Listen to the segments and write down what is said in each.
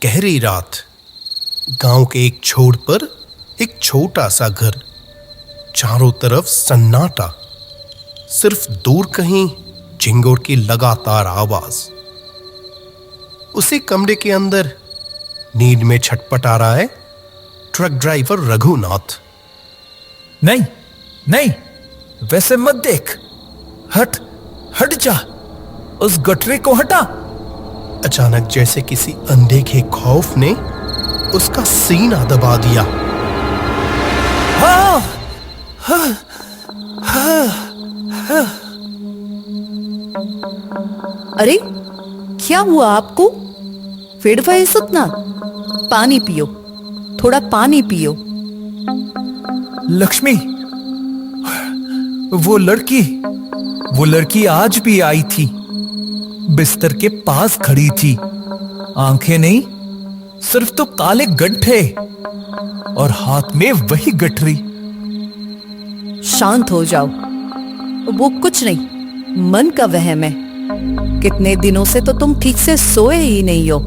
गहरी रात, गांव के एक छोर पर एक छोटा सा घर, चारों तरफ सन्नाटा, सिर्फ दूर कहीं झिंगुर की लगातार आवाज। उसी कमरे के अंदर नींद में छटपटा रहा है ट्रक ड्राइवर रघुनाथ। नहीं नहीं, वैसे मत देख, हट हट जा, उस गठरी को हटा। अचानक जैसे किसी अनदेखे खौफ ने उसका सीना दबा दिया। हाँ, हाँ, हाँ, हाँ। अरे क्या हुआ आपको? फिर वही सपना? पानी पियो, थोड़ा पानी पियो। लक्ष्मी, वो लड़की आज भी आई थी, बिस्तर के पास खड़ी थी। आंखें नहीं, सिर्फ तो काले गड्ढे और हाथ में वही गठरी। शांत हो जाओ, वो कुछ नहीं, मन का वहम है। कितने दिनों से तो तुम ठीक से सोए ही नहीं हो,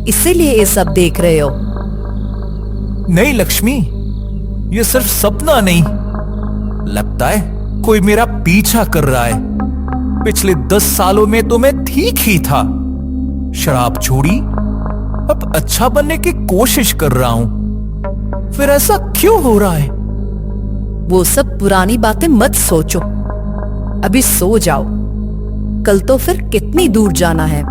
इसीलिए ये सब देख रहे हो। नहीं लक्ष्मी, ये सिर्फ सपना नहीं, लगता है कोई मेरा पीछा कर रहा है। पिछले 10 सालों में तो मैं ठीक ही था, शराब छोड़ी, अब अच्छा बनने की कोशिश कर रहा हूं। फिर ऐसा क्यों हो रहा है? वो सब पुरानी बातें मत सोचो, अभी सो जाओ, कल तो फिर कितनी दूर जाना है।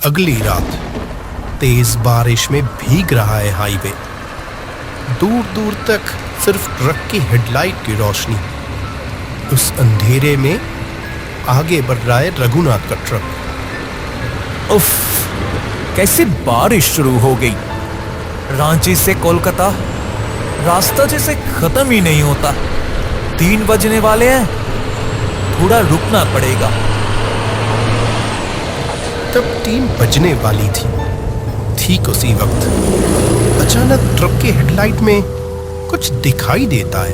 अगली रात तेज बारिश में भीग रहा है हाईवे। दूर दूर तक सिर्फ ट्रक की हेडलाइट की रोशनी। उस अंधेरे में आगे बढ़ रहा है रघुनाथ का ट्रक। उफ, कैसी बारिश शुरू हो गई। रांची से कोलकाता रास्ता जैसे खत्म ही नहीं होता। 3 बजने वाले हैं, थोड़ा रुकना पड़ेगा। तब 3 बजने वाली थी। ठीक उसी वक्त अचानक ट्रक की हेडलाइट में कुछ दिखाई देता है।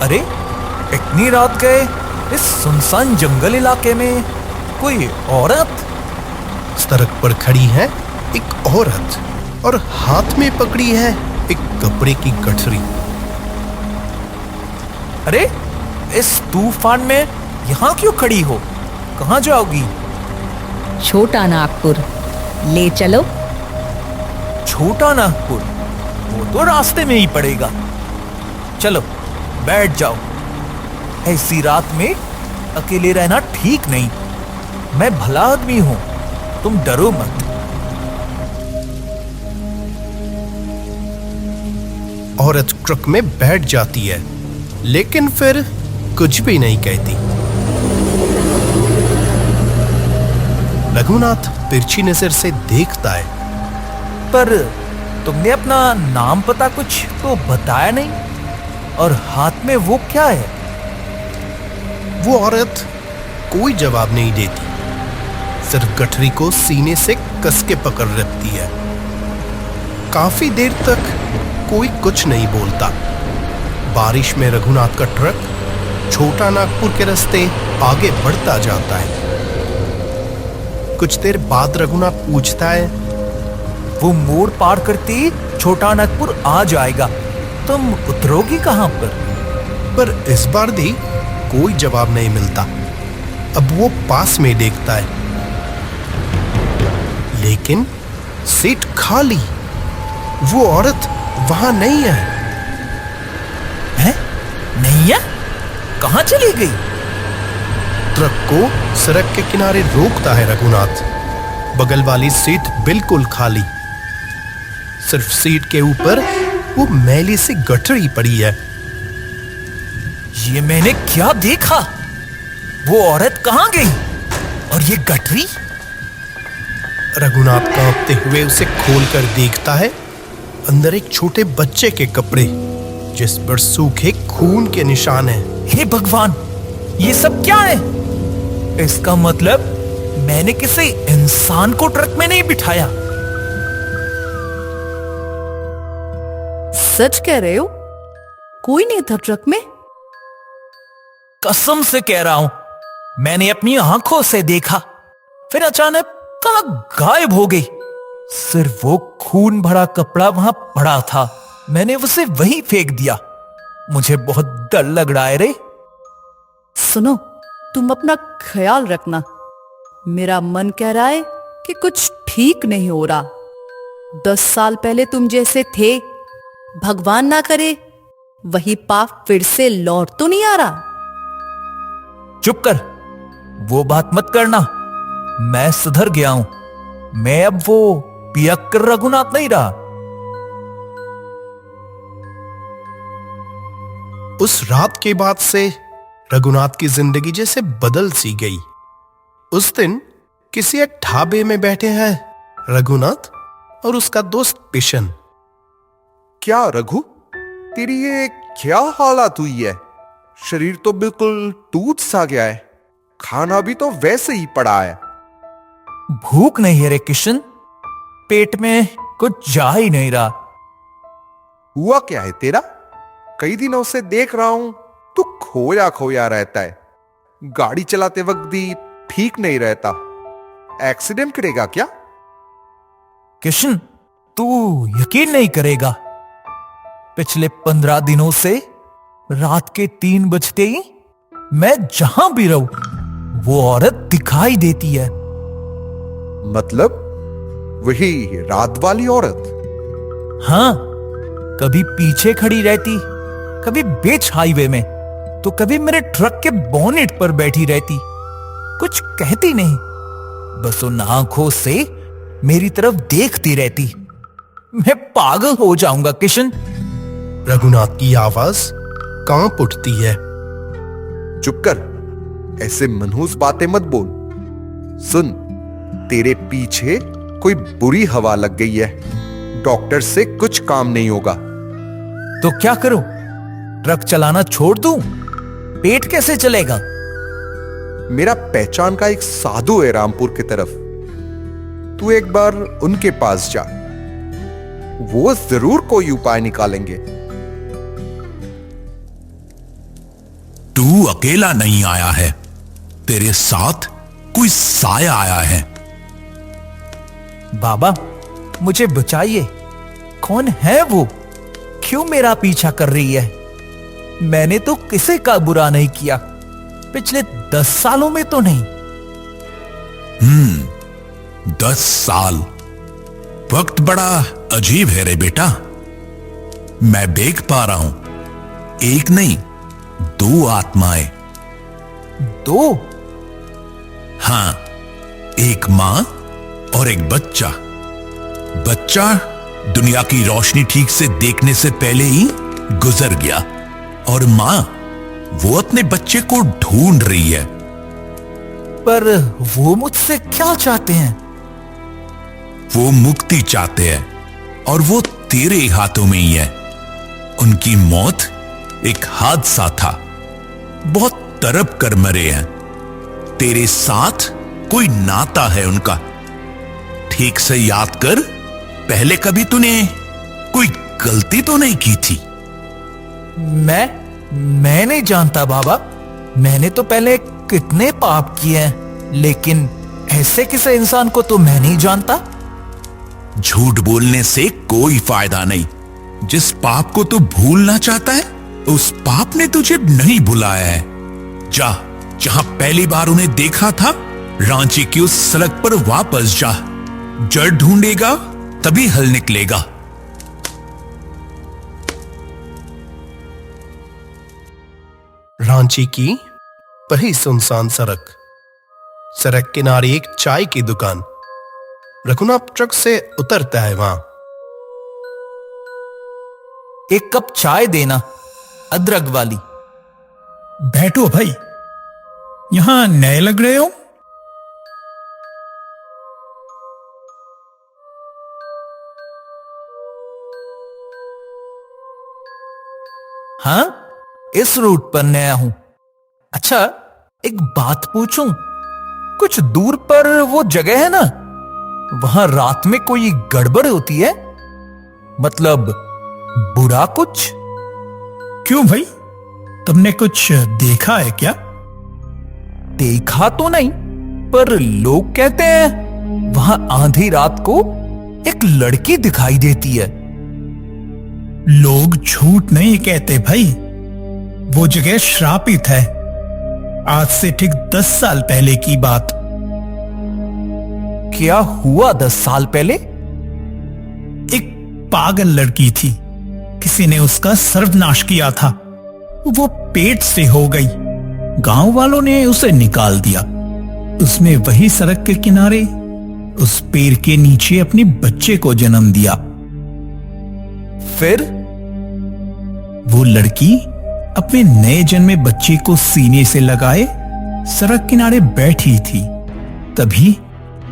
अरे, इतनी रात गए इस सुनसान जंगल इलाके में कोई औरत? सड़क पर खड़ी है एक औरत और हाथ में पकड़ी है एक कपड़े की गठरी। अरे, इस तूफान में यहां क्यों खड़ी हो? कहां जाओगी? छोटा नागपुर ले चलो। छोटा नागपुर? वो तो रास्ते में ही पड़ेगा। चलो बैठ जाओ। ऐसी रात में अकेले रहना ठीक नहीं। मैं भला आदमी हूं, तुम डरो मत। औरत ट्रक में बैठ जाती है, लेकिन फिर कुछ भी नहीं कहती। रघुनाथ तिरछी नजर से देखता है। पर तुमने अपना नाम पता कुछ तो बताया नहीं, और हाथ में वो क्या है? वो औरत कोई जवाब नहीं देती, सिर्फ गठरी को सीने से कस के पकड़ रखती है। काफी देर तक कोई कुछ नहीं बोलता। बारिश में रघुनाथ का ट्रक छोटा नागपुर के रास्ते आगे बढ़ता जाता है। कुछ देर बाद रघुनाथ पूछता है, वो मोड़ पार करते छोटा नागपुर आ जाएगा, तुम उतरोगी कहां पर? पर इस बार भी कोई जवाब नहीं मिलता। अब वो पास में देखता है, लेकिन सीट खाली। वो औरत वहां नहीं है। हैं? नहीं है? कहां चली गई? ट्रक को सड़क के किनारे रोकता है रघुनाथ। बगल वाली सीट बिल्कुल खाली, सिर्फ सीट के ऊपर वो मैली सी गठरी पड़ी है। ये मैंने क्या देखा? वो औरत कहां गई? और ये गठरी? रघुनाथ कांपते हुए उसे खोलकर देखता है। अंदर एक छोटे बच्चे के कपड़े, जिस पर सूखे खून के निशान हैं। हे भगवान, ये सब क्या है? इसका मतलब मैंने किसी इंसान को ट्रक में नहीं बिठाया। सच कह रहे हो? कोई नहीं था ट्रक में? कसम से कह रहा हूं, मैंने अपनी आंखों से देखा। फिर अचानक कहां गायब हो गई। सिर्फ वो खून भरा कपड़ा वहां पड़ा था। मैंने उसे वहीं फेंक दिया। मुझे बहुत डर लग रहा है रे। सुनो, तुम अपना ख्याल रखना। मेरा मन कह रहा है कि कुछ ठीक नहीं हो रहा। 10 साल पहले तुम जैसे थे, भगवान ना करे वही पाप फिर से लौट तो नहीं आ रहा? चुप कर, वो बात मत करना। मैं सुधर गया हूं। मैं अब वो पियक्कर रघुनाथ नहीं रहा। उस रात के बाद से रघुनाथ की जिंदगी जैसे बदल सी गई। उस दिन किसी एक ढाबे में बैठे हैं रघुनाथ और उसका दोस्त पिशन। क्या रघु, तेरी ये क्या हालत हुई है? शरीर तो बिल्कुल टूट सा गया है। खाना भी तो वैसे ही पड़ा है। भूख नहीं है रे किशन। पेट में कुछ जा ही नहीं रहा। हुआ क्या है तेरा? कई दिनों से देख रहा हूं तू खोया खोया रहता है। गाड़ी चलाते वक्त भी ठीक नहीं रहता। एक्सीडेंट करेगा क्या? किशन, तू यकीन नहीं करेगा। पिछले 15 दिनों से रात के 3 बजते ही मैं जहां भी रहूं वो औरत दिखाई देती है। मतलब वही रात वाली औरत? हाँ, कभी पीछे खड़ी रहती, कभी बीच हाईवे में, तो कभी मेरे ट्रक के बोनेट पर बैठी रहती। कुछ कहती नहीं, बस उन आंखों से मेरी तरफ देखती रहती। मैं पागल हो जाऊंगा किशन। रघुनाथ की आवाज कांप उठती है। चुप कर, ऐसे मनहूस बातें मत बोल। सुन, तेरे पीछे कोई बुरी हवा लग गई है। डॉक्टर से कुछ काम नहीं होगा। तो क्या करूं? ट्रक चलाना छोड़ दूं? पेट कैसे चलेगा? मेरा पहचान का एक साधु है रामपुर की तरफ। तू एक बार उनके पास जा, वो जरूर कोई उपाय निकालेंगे। तू अकेला नहीं आया है, तेरे साथ कोई साया आया है। बाबा, मुझे बचाइए। कौन है वो? क्यों मेरा पीछा कर रही है? मैंने तो किसी का बुरा नहीं किया, पिछले 10 सालों में तो नहीं। 10 साल, वक्त बड़ा अजीब है रे बेटा। मैं देख पा रहा हूं, एक नहीं 2 आत्माएं। 2? हां, एक मां और एक बच्चा। बच्चा दुनिया की रोशनी ठीक से देखने से पहले ही गुजर गया, और मां वो अपने बच्चे को ढूंढ रही है। पर वो मुझसे क्या चाहते हैं? वो मुक्ति चाहते हैं, और वो तेरे हाथों में ही है। उनकी मौत एक हादसा था, बहुत तड़प कर मरे हैं। तेरे साथ कोई नाता है उनका। ठीक से याद कर, पहले कभी तूने कोई गलती तो नहीं की थी? मैं नहीं जानता बाबा। मैंने तो पहले कितने पाप किए हैं, लेकिन ऐसे किसी इंसान को तो मैं नहीं जानता। झूठ बोलने से कोई फायदा नहीं। जिस पाप को तू भूलना चाहता है, उस पाप ने तुझे नहीं बुलाया है। जा, जहां पहली बार उन्हें देखा था, रांची की उस सड़क पर वापस जा। जड़ ढूंढेगा तभी हल निकलेगा। रांची की वही सुनसान सड़क। सड़क किनारे एक चाय की दुकान। रघुनाथ ट्रक से उतरता है वहां। एक कप चाय देना, अदरक वाली। बैठो भाई, यहां नए लग रहे हो। हाँ, इस रूट पर नया हूं। अच्छा, एक बात पूछूं? कुछ दूर पर वो जगह है ना, वहां रात में कोई गड़बड़ होती है? मतलब बुरा कुछ? क्यों भाई, तुमने कुछ देखा है क्या? देखा तो नहीं, पर लोग कहते हैं वहां आधी रात को एक लड़की दिखाई देती है। लोग झूठ नहीं कहते भाई, वो जगह श्रापित है। आज से ठीक 10 साल पहले की बात। क्या हुआ 10 साल पहले? एक पागल लड़की थी, किसी ने उसका सर्वनाश किया था। वो पेट से हो गई, गांव वालों ने उसे निकाल दिया। उसने वही सड़क के किनारे उस पेड़ के नीचे अपने बच्चे को जन्म दिया। फिर वो लड़की अपने नए जन्मे बच्चे को सीने से लगाए सड़क किनारे बैठी थी। तभी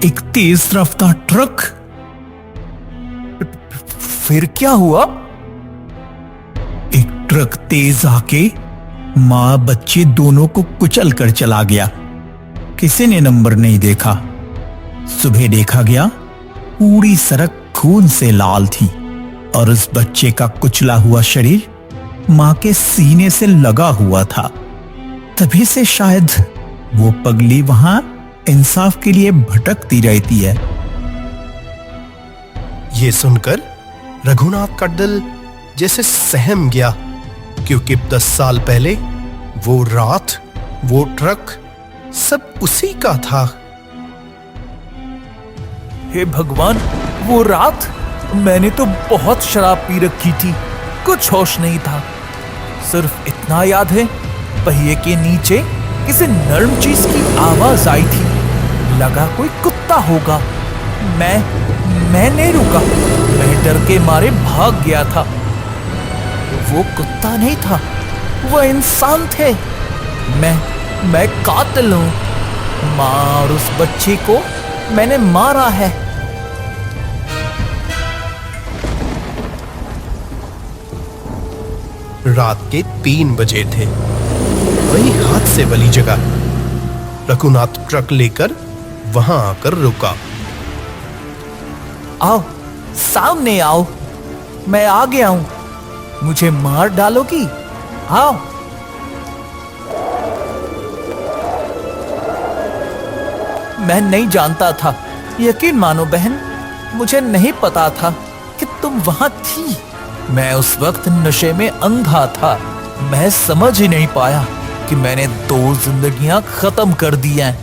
एक तेज रफ्तार ट्रक। फिर क्या हुआ? एक ट्रक तेज आके मां बच्चे दोनों को कुचल कर चला गया। किसी ने नंबर नहीं देखा। सुबह देखा गया, पूरी सड़क खून से लाल थी और उस बच्चे का कुचला हुआ शरीर मां के सीने से लगा हुआ था। तभी से शायद वो पगली वहां इंसाफ के लिए भटकती रहती है। ये सुनकर रघुनाथ का दिल जैसे सहम गया, क्योंकि 10 साल पहले वो रात, वो ट्रक सब उसी का था। हे भगवान, वो रात मैंने तो बहुत शराब पी रखी थी, कुछ होश नहीं था। सिर्फ इतना याद है, पहिए के नीचे किसी नर्म चीज की आवाज आई थी। लगा कोई कुत्ता होगा। मैं नहीं रुका, मैं डर के मारे भाग गया था। वो कुत्ता नहीं था, वो इंसान थे। मैं कातिल हूं। मां और उस बच्चे को मैंने मारा है। रात के 3 बजे थे। वही हादसे वाली जगह रघुनाथ ट्रक लेकर वहां आकर रुका। आओ, सामने आओ, मैं आ गया हूं। मुझे मार डालोगी? आओ। मैं नहीं जानता था, यकीन मानो बहन, मुझे नहीं पता था कि तुम वहां थी। मैं उस वक्त नशे में अंधा था। मैं समझ ही नहीं पाया कि मैंने 2 जिंदगियां खत्म कर दी हैं।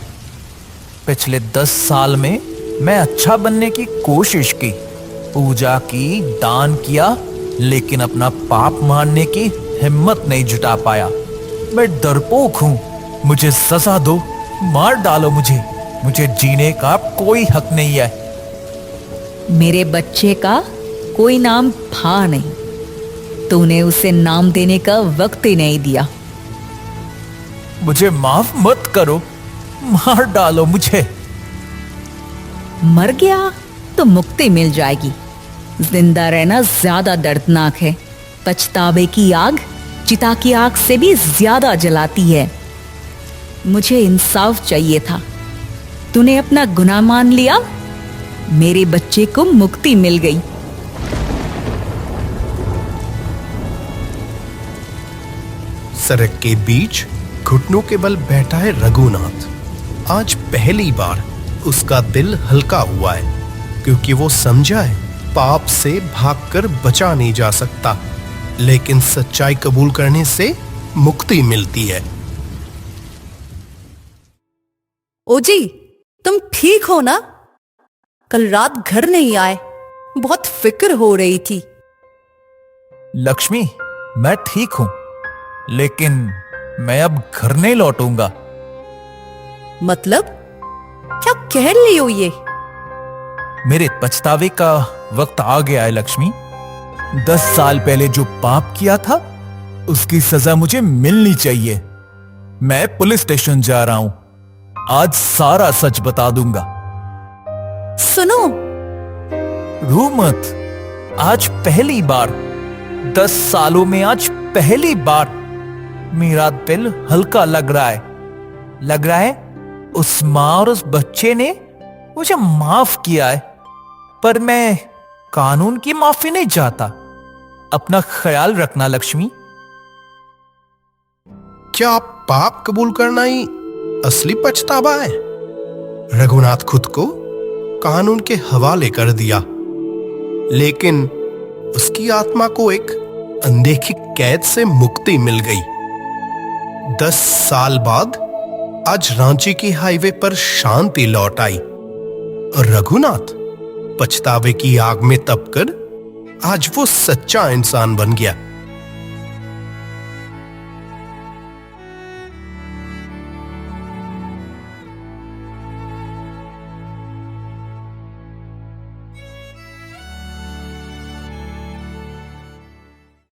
पिछले 10 साल में मैं अच्छा बनने की कोशिश की, पूजा की, दान किया, लेकिन अपना पाप मानने की हिम्मत नहीं जुटा पाया। मैं डरपोक हूं, मुझे सजा दो, मार डालो मुझे जीने का कोई हक नहीं है। मेरे बच्चे का कोई नाम था नहीं, तूने उसे नाम देने का वक्त ही नहीं दिया। मुझे माफ मत करो, मार डालो मुझे। मर गया तो मुक्ति मिल जाएगी, जिंदा रहना ज्यादा दर्दनाक है। पछतावे की आग चिता की आग से भी ज्यादा जलाती है। मुझे इंसाफ चाहिए था, तूने अपना गुनाह मान लिया, मेरे बच्चे को मुक्ति मिल गई। सड़क के बीच घुटनों के बल बैठा है रघुनाथ। आज पहली बार उसका दिल हल्का हुआ है, क्योंकि वो समझा है पाप से भागकर बचा नहीं जा सकता, लेकिन सच्चाई कबूल करने से मुक्ति मिलती है। ओ जी, तुम ठीक हो ना? कल रात घर नहीं आए, बहुत फिक्र हो रही थी। लक्ष्मी, मैं ठीक हूं, लेकिन मैं अब घर नहीं लौटूंगा। मतलब क्या कह रही हो ये? मेरे पछतावे का वक्त आ गया है लक्ष्मी। 10 साल पहले जो पाप किया था, उसकी सजा मुझे मिलनी चाहिए। मैं पुलिस स्टेशन जा रहा हूं, आज सारा सच बता दूंगा। सुनो, रो मत, आज पहली बार 10 सालों में आज पहली बार मेरा दिल हल्का लग रहा है उस मां और उस बच्चे ने मुझे माफ किया है। पर मैं कानून की माफी नहीं चाहता। अपना ख्याल रखना लक्ष्मी। क्या पाप कबूल करना ही असली पछतावा है? रघुनाथ खुद को कानून के हवाले कर दिया, लेकिन उसकी आत्मा को एक अनदेखी कैद से मुक्ति मिल गई। 10 साल बाद आज रांची की हाईवे पर शांति लौट आई और रघुनाथ पछतावे की आग में तपकर आज वो सच्चा इंसान बन गया।